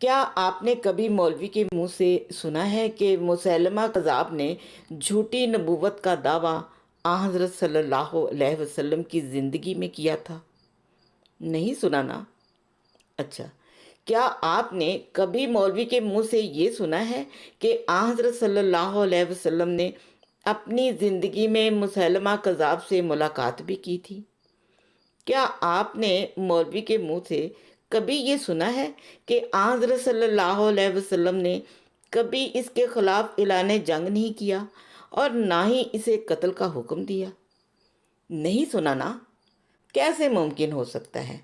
کیا آپ نے کبھی مولوی کے منہ سے سنا ہے کہ مسیلمہ کذاب نے جھوٹی نبوت کا دعویٰ حضرت صلی اللہ علیہ وسلم کی زندگی میں کیا تھا؟ نہیں سنا نا؟ اچھا، کیا آپ نے کبھی مولوی کے منہ سے یہ سنا ہے کہ حضرت صلی اللہ علیہ وسلم نے اپنی زندگی میں مسیلمہ کذاب سے ملاقات بھی کی تھی؟ کیا آپ نے مولوی کے منہ سے کبھی یہ سنا ہے کہ حضرت صلی اللہ علیہ وسلم نے کبھی اس کے خلاف اعلان جنگ نہیں کیا اور نہ ہی اسے قتل کا حکم دیا؟ نہیں سنا نا؟ کیسے ممکن ہو سکتا ہے؟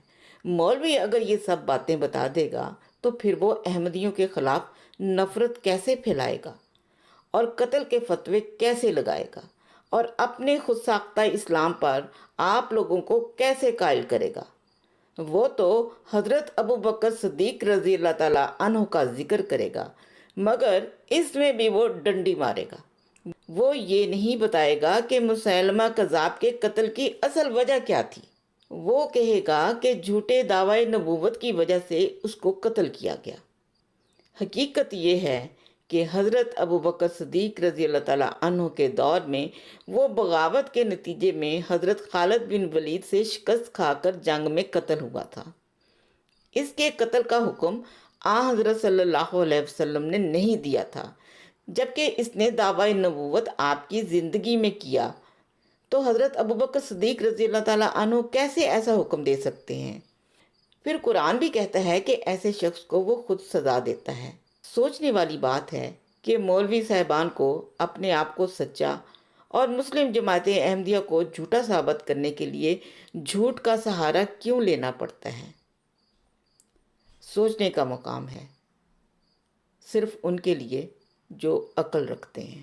مولوی اگر یہ سب باتیں بتا دے گا تو پھر وہ احمدیوں کے خلاف نفرت کیسے پھیلائے گا اور قتل کے فتوے کیسے لگائے گا اور اپنے خود ساختہ اسلام پر آپ لوگوں کو کیسے قائل کرے گا؟ وہ تو حضرت ابو بکر صدیق رضی اللہ تعالیٰ عنہ کا ذکر کرے گا، مگر اس میں بھی وہ ڈنڈی مارے گا۔ وہ یہ نہیں بتائے گا کہ مسیلمہ کذاب کے قتل کی اصل وجہ کیا تھی۔ وہ کہے گا کہ جھوٹے دعوی نبوت کی وجہ سے اس کو قتل کیا گیا۔ حقیقت یہ ہے کہ حضرت ابو بکر صدیق رضی اللہ تعالیٰ عنہ کے دور میں وہ بغاوت کے نتیجے میں حضرت خالد بن ولید سے شکست کھا کر جنگ میں قتل ہوا تھا۔ اس کے قتل کا حکم حضرت صلی اللہ علیہ وسلم نے نہیں دیا تھا، جبکہ اس نے دعوی نبوت آپ کی زندگی میں کیا، تو حضرت ابو بکر صدیق رضی اللہ تعالیٰ عنہ کیسے ایسا حکم دے سکتے ہیں؟ پھر قرآن بھی کہتا ہے کہ ایسے شخص کو وہ خود سزا دیتا ہے۔ سوچنے والی بات ہے کہ مولوی صاحبان کو اپنے آپ کو سچا اور مسلم جماعت احمدیہ کو جھوٹا ثابت کرنے کے لیے جھوٹ کا سہارا کیوں لینا پڑتا ہے؟ سوچنے کا مقام ہے، صرف ان کے لیے جو عقل رکھتے ہیں۔